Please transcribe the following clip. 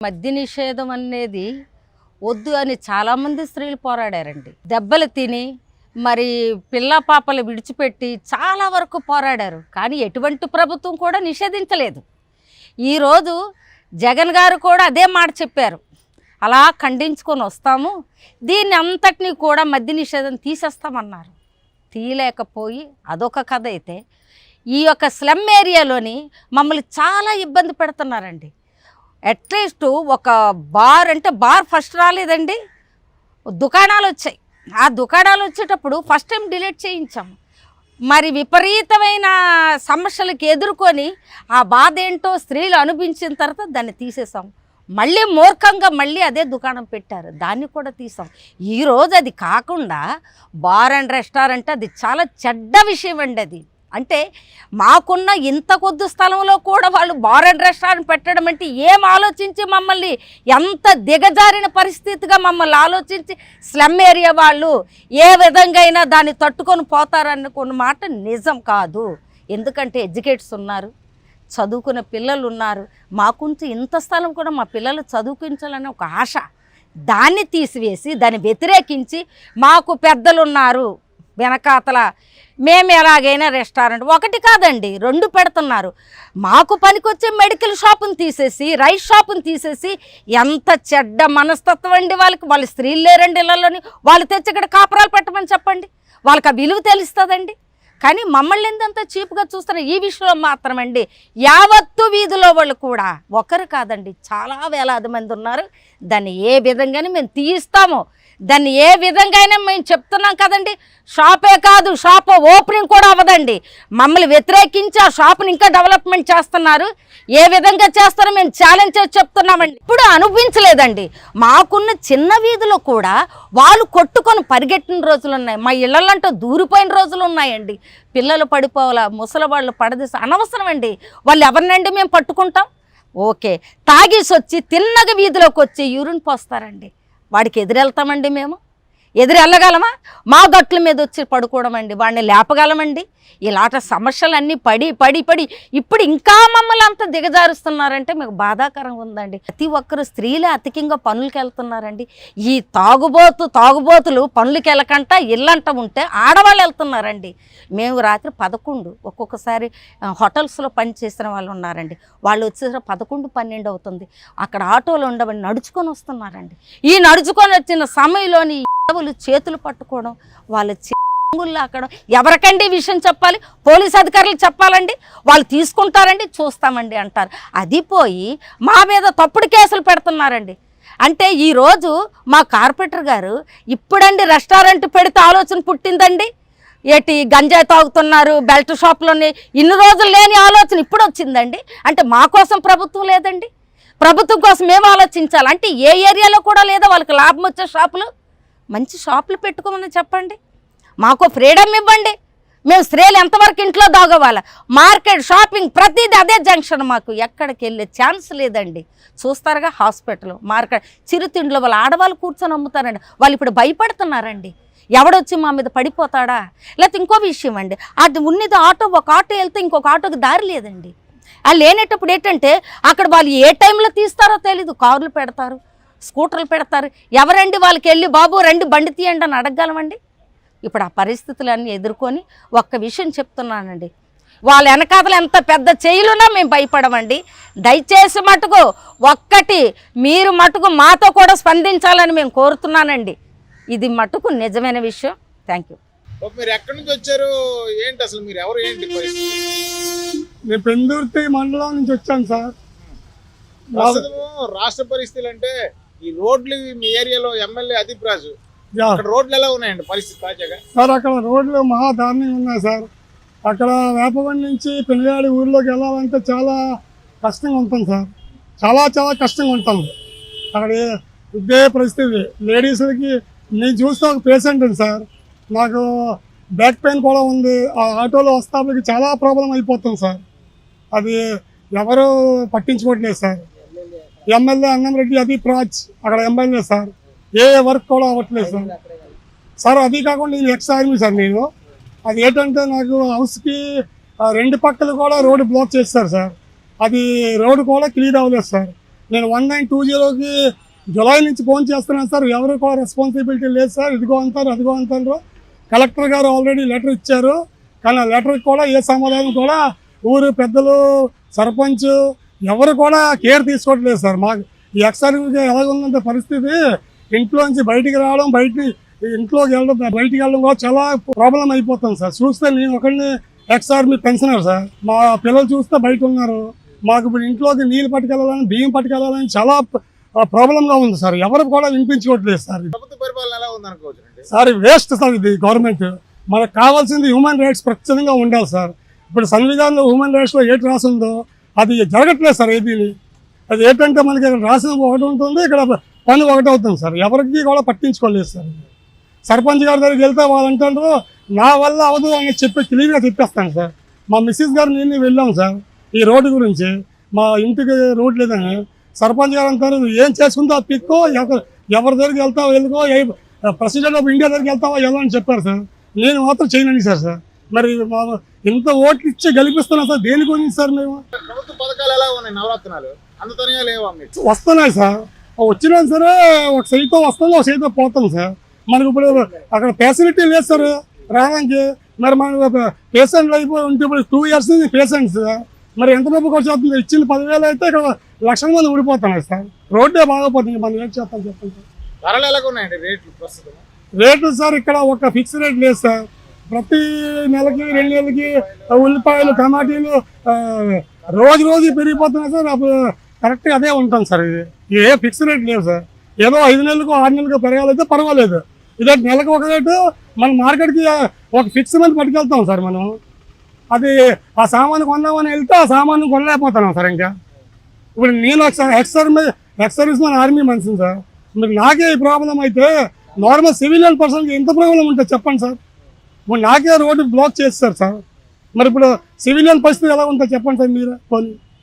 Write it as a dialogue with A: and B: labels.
A: మద్య నిషేధం అనేది వద్దు అని చాలామంది స్త్రీలు పోరాడారండి. దెబ్బలు తిని మరి పిల్ల పాపలు విడిచిపెట్టి చాలా వరకు పోరాడారు. కానీ ఎటువంటి ప్రభుత్వం కూడా నిషేధించలేదు. ఈరోజు జగన్ గారు కూడా అదే మాట చెప్పారు, అలా ఖండించుకొని వస్తాము, దీన్ని అంతటినీ కూడా మద్య నిషేధం తీసేస్తామన్నారు. తీయలేకపోయి అదొక కథ అయితే, ఈ యొక్క స్లమ్ ఏరియాలోని మమ్మల్ని చాలా ఇబ్బంది పెడుతున్నారండి. అట్లీస్ట్ ఒక బార్ అంటే బార్ ఫస్ట్ రాలేదండి, దుకాణాలు వచ్చాయి. ఆ దుకాణాలు వచ్చేటప్పుడు ఫస్ట్ టైం డిలీట్ చేయించాము. మరి విపరీతమైన సమస్యలకు ఎదుర్కొని ఆ బాధ ఏంటో స్త్రీలు అనిపించిన తర్వాత దాన్ని తీసేసాం. మళ్ళీ మూర్ఖంగా మళ్ళీ అదే దుకాణం పెట్టారు, దాన్ని కూడా తీసాం. ఈరోజు అది కాకుండా బార్ అండ్ రెస్టారెంట్ అది చాలా చెడ్డ విషయం అండి. అది అంటే మాకున్న ఇంత కొద్ది స్థలంలో కూడా వాళ్ళు బార్ అండ్ రెస్టారెంట్ పెట్టడం అంటే ఏం ఆలోచించి మమ్మల్ని ఎంత దిగజారిన పరిస్థితిగా మమ్మల్ని ఆలోచించి స్లమ్ ఏరియా వాళ్ళు ఏ విధంగా అయినా దాన్ని తట్టుకొని పోతారనుకున్న మాట నిజం కాదు. ఎందుకంటే ఎడ్యుకేట్స్ ఉన్నారు, చదువుకున్న పిల్లలు ఉన్నారు. మాకుంచి ఇంత స్థలం కూడా మా పిల్లలు చదువుకుంచాలని ఒక ఆశ, దాన్ని తీసివేసి దాన్ని వ్యతిరేకించి మాకు పెద్దలు ఉన్నారు వెనకాతల, మేము ఎలాగైనా రెస్టారెంట్ ఒకటి కాదండి 2 పెడుతున్నారు. మాకు పనికొచ్చే మెడికల్ షాపుని తీసేసి రైస్ షాపుని తీసేసి ఎంత చెడ్డ మనస్తత్వం అండి వాళ్ళకి. వాళ్ళు స్త్రీలు లేరండి ఇళ్ళలోని, వాళ్ళు తెచ్చి ఇక్కడ కాపురాలు పెట్టమని చెప్పండి, వాళ్ళకి ఆ విలువ తెలుస్తుందండి. కానీ మమ్మల్ని ఎంతంత చీప్గా చూస్తారు ఈ విషయంలో మాత్రమండి. యావత్తు వీధిలో వాళ్ళు కూడా ఒకరు కాదండి, చాలా వేలాది మంది ఉన్నారు. దాన్ని ఏ విధంగానే మేము తీయిస్తామో, దాన్ని ఏ విధంగా అయినా మేము చెప్తున్నాం కదండి. షాపే కాదు, షాప్ ఓపెనింగ్ కూడా అవ్వదండి. మమ్మల్ని వ్యతిరేకించి ఆ షాప్ని ఇంకా డెవలప్మెంట్ చేస్తున్నారు. ఏ విధంగా చేస్తారో మేము ఛాలెంజ్ చేసి చెప్తున్నామండి. ఇప్పుడు అనిపించలేదండి, మాకున్న చిన్న వీధిలో కూడా వాళ్ళు కొట్టుకొని పరిగెట్టిన రోజులు ఉన్నాయి. మా ఇళ్ళంటూ దూరిపోయిన రోజులు ఉన్నాయండి. పిల్లలు పడిపోవాలా, ముసలి వాళ్ళు పడదీసి అనవసరం అండి. వాళ్ళు ఎవరినండి మేము పట్టుకుంటాం? ఓకే, తాగేసి వచ్చి తిన్నగ వీధిలోకి వచ్చి యూరిన్ పోస్తారండి. వాడికి ఎదురెళ్తామండి? మేము ఎదురెళ్ళగలమా? మా గట్ల మీద వచ్చి పడుకోవడం అండి, వాడిని లేపగలమండి? ఇలాంటి సమస్యలన్నీ పడి పడి పడి ఇప్పుడు ఇంకా మమ్మల్ని అంత దిగజారుస్తున్నారంటే మీకు బాధాకరంగా ఉందండి. ప్రతి ఒక్కరు స్త్రీలే అధికంగా పనులకి వెళ్తున్నారండి. ఈ తాగుబోతులు పనులకి వెళ్ళకంట ఇల్లంట ఉంటే ఆడవాళ్ళు వెళ్తున్నారండి. మేము రాత్రి 11 ఒక్కొక్కసారి హోటల్స్లో పని చేసిన వాళ్ళు ఉన్నారండి, వాళ్ళు వచ్చేసరికి 11, 12 అవుతుంది. అక్కడ ఆటోలు ఉండవని నడుచుకొని వస్తున్నారండి. ఈ నడుచుకొని వచ్చిన సమయంలోని చేతులు పట్టుకోవడం, వాళ్ళ చెంగుళ్ళు అక్కడ ఎవరికండి విషయం చెప్పాలి? పోలీస్ అధికారులు చెప్పాలండి, వాళ్ళు తీసుకుంటారండి, చూస్తామండి అంటారు. అది పోయి మా మీద తప్పుడు కేసులు పెడుతున్నారండి. అంటే ఈరోజు మా కార్పొరేటర్ గారు ఇప్పుడండి రెస్టారెంట్ పెడితే ఆలోచన పుట్టిందండి. ఏటి గంజాయి తాగుతున్నారు బెల్ట్ షాప్లోని, ఇన్ని రోజులు లేని ఆలోచన ఇప్పుడు వచ్చిందండి. అంటే మా కోసం ప్రభుత్వం లేదండి, ప్రభుత్వం కోసం మేము ఆలోచించాలి. అంటే ఏ ఏరియాలో కూడా లేదా వాళ్ళకి లాభం వచ్చే షాపులు? మంచి షాపులు పెట్టుకోమని చెప్పండి, మాకు ఫ్రీడమ్ ఇవ్వండి. మేము స్త్రీలు ఎంతవరకు ఇంట్లో దాగవాలా? మార్కెట్ షాపింగ్ ప్రతిదీ అదే జంక్షన్, మాకు ఎక్కడికి వెళ్ళే ఛాన్స్ లేదండి. చూస్తారుగా హాస్పిటల్, మార్కెట్, చిరుతిండ్లు వాళ్ళ ఆడవాళ్ళు కూర్చొని అమ్ముతారండి. వాళ్ళు ఇప్పుడు భయపడుతున్నారండి, ఎవడొచ్చి మా మీద పడిపోతాడా? లేకపోతే ఇంకో విషయం అండి, అది ఉన్నది ఆటో, ఒక ఆటో వెళ్తే ఇంకొక ఆటోకి దారి లేదండి. వాళ్ళు లేనేటప్పుడు ఏంటంటే అక్కడ వాళ్ళు ఏ టైంలో తీస్తారో తెలీదు, కార్లు పెడతారు, స్కూటర్లు పెడతారు. ఎవరండి వాళ్ళకి వెళ్ళి బాబు రండి బండి తీయండి అని అడగగలమండి? ఇప్పుడు ఆ పరిస్థితులన్నీ ఎదుర్కొని ఒక్క విషయం చెప్తున్నానండి, వాళ్ళ వెనకాతలు ఎంత పెద్ద చేయిలున్నా మేము భయపడమండి. దయచేసి మటుకు ఒక్కటి మీరు మటుకు మాతో కూడా స్పందించాలని మేము కోరుతున్నానండి. ఇది మటుకు నిజమైన విషయం. Thank you.
B: మీరు ఎక్కడి నుంచి వచ్చారు, ఏంటి అసలు మీరు ఎవరు, ఏంటి పరిస్థితి?
C: నేను పెందుర్తి మండలం నుంచి వచ్చాను సార్.
B: రాష్ట్ర పరిస్థితులు అంటే ఈ రోడ్లు మీ ఏరియాలో ఎమ్మెల్యే అదీప్ రాజు, అక్కడ రోడ్లు ఎలా ఉన్నాయండి పరిస్థితి తాజాగా?
C: సార్ అక్కడ రోడ్లు మహా దారుణంగా ఉన్నాయి సార్. అక్కడ వేపగొండ నుంచి పిల్లగాడి ఊర్లోకి వెళ్ళాలంటే చాలా కష్టంగా ఉంటుంది సార్, చాలా చాలా కష్టంగా ఉంటుంది. అక్కడ ఇదే పరిస్థితి. లేడీస్లకి నేను చూస్తే ఒక పేషెంట్ సార్, నాకు బ్యాక్ పెయిన్ కూడా ఉంది. ఆ ఆటోలో వస్తానికి చాలా ప్రాబ్లం అయిపోతుంది సార్. అది ఎవరు పట్టించుకోవట్లేదు సార్. ఎమ్మెల్యే అన్నంరెడ్డి అదీప్ రాజ్ అక్కడ ఎమ్మెల్యే సార్, ఏ వర్క్ కూడా అవ్వట్లేదు సార్. సార్ అది కాకుండా నేను ఎక్స్ ఆర్మీ సార్. నేను అది ఏంటంటే నాకు హౌస్కి 2 పక్కలు కూడా రోడ్డు బ్లాక్ చేస్తారు సార్. అది రోడ్డు కూడా క్లియర్ అవ్వలేదు సార్. నేను 1920కి జులై నుంచి ఫోన్ చేస్తున్నాను సార్, ఎవరు కూడా రెస్పాన్సిబిలిటీ లేదు సార్, ఇదిగో అంటారు అదిగో అంటారు. కలెక్టర్ గారు ఆల్రెడీ లెటర్ ఇచ్చారు, కానీ ఆ లెటర్కి కూడా ఏ సమాధానం కూడా ఊరు పెద్దలు, సర్పంచ్ ఎవరు కూడా కేర్ తీసుకోవట్లేదు సార్. మాకు ఈ ఎక్సర్గా ఎలాగుందంటే పరిస్థితి, ఇంట్లోంచి బయటికి రావడం, ఇంట్లోకి వెళ్ళడం, బయటికి వెళ్ళడం కూడా చాలా ప్రాబ్లం అయిపోతుంది సార్. చూస్తే నేను ఒకరిని ఎక్స్-ఆర్మీ పెన్షనర్ సార్, మా పిల్లలు చూస్తే బయట ఉన్నారు. మాకు ఇప్పుడు ఇంట్లోకి నీళ్ళు పట్టుకెళ్ళాలని, బియ్యం పట్టుకెళ్ళాలని చాలా ప్రాబ్లంగా ఉంది సార్. ఎవరు కూడా వినిపించుకోవట్లేదు సార్.
B: ప్రభుత్వ పరిపాలన ఎలా ఉంది అనుకోవచ్చు
C: సార్ వేస్ట్ సార్ ఇది గవర్నమెంట్. మనకు కావాల్సింది హ్యూమన్ రైట్స్ ఖచ్చితంగా ఉండాలి సార్. ఇప్పుడు సంవిధానంలో హ్యూమన్ రైట్స్లో ఏటి రాసిందో అది జరగట్లేదు సార్. ఏది అది ఏంటంటే మనకి ఇక్కడ రాసిన ఒకటి ఉంటుంది, ఇక్కడ పని ఒకటి అవుతుంది సార్. ఎవరికి కూడా పట్టించుకోలేదు సార్. సర్పంచ్ గారి దగ్గరికి వెళ్తే వాళ్ళు అంటారు నా వల్ల అవదు అని క్లియర్గా చెప్పేస్తాను సార్. మా మిస్సెస్ గారు నేను వెళ్ళాం సార్ ఈ రోడ్డు గురించి, మా ఇంటికి రోడ్ లేదని. సర్పంచ్ గారు అంటారు ఏం చేసుకుందో పిక్కో, ఎవరి దగ్గరికి వెళ్తావో వెళ్ళుకో, ప్రెసిడెంట్ ఆఫ్ ఇండియా దగ్గరికి వెళ్తావో వెళ్ళని చెప్పారు సార్. నేను మాత్రం చేయనని సార్. మరి ఇంత ఓట్లు ఇచ్చి గెలిపిస్తున్నాం సార్, దేని గురించి సార్ మేము?
B: ప్రభుత్వ పథకాలు ఎలా ఉన్నాయి? నవరత్నాలు అందుతనే లేవా మీకు?
C: వస్తున్నాయి సార్, వచ్చినా సరే ఒక సైతో వస్తుంది, ఒక సైతో పోతుంది సార్. మనకు ఇప్పుడు అక్కడ ఫెసిలిటీ లేదు సార్ రావడానికి. మరి మనకు పేషెంట్లు అయిపోయి ఉంటే ఇప్పుడు 2 years నుంచి పేషెంట్స్ మరి ఎంత డబ్బు ఖర్చు అవుతుంది? ఇచ్చిన 10,000 అయితే ఇక్కడ లక్షల మంది ఊడిపోతున్నాయి సార్. రోడ్డే బాగోపోతుంది, మనం ఏం చేస్తాం చెప్పండి సార్.
B: ధరలు ఎలాగ ఉన్నాయండి రేట్లు ప్రస్తుతం?
C: రేట్లు సార్ ఇక్కడ ఒక ఫిక్స్ రేట్ లేదు సార్. ప్రతి నెలకి 2 నెలలకి ఉల్లిపాయలు, టమాటీలు రోజు పెరిగిపోతున్నాయి సార్. అప్పుడు కరెక్ట్గా అదే ఉంటుంది సార్. ఇది ఏ ఫిక్స్ రేట్ లేవు సార్. ఏదో 5 నెలలకు 6 నెలలకు పెరగాలైతే పర్వాలేదు. ఇదే నెలకు ఒక రేటు, మన మార్కెట్కి ఒక ఫిక్స్ మంది పట్టుకెళ్తాం సార్ మనం. అది ఆ సామాను కొందామని వెళ్తే ఆ సామాను కొనలేకపోతున్నాం సార్. ఇంకా ఇప్పుడు నేను ఎక్స్-సర్వీస్ మన ఆర్మీ మనిషిని సార్. మరి నాకే ఈ ప్రాబ్లం అయితే నార్మల్ సివిలియన్ పర్సన్కి ఎంత ప్రాబ్లం ఉంటుంది చెప్పండి సార్. ఇప్పుడు నాకే రోడ్డు బ్లాక్ చేస్తారు సార్. మరి ఇప్పుడు సివిలియన్ పరిస్థితి ఎలా ఉంటుందో చెప్పండి సార్ మీరు.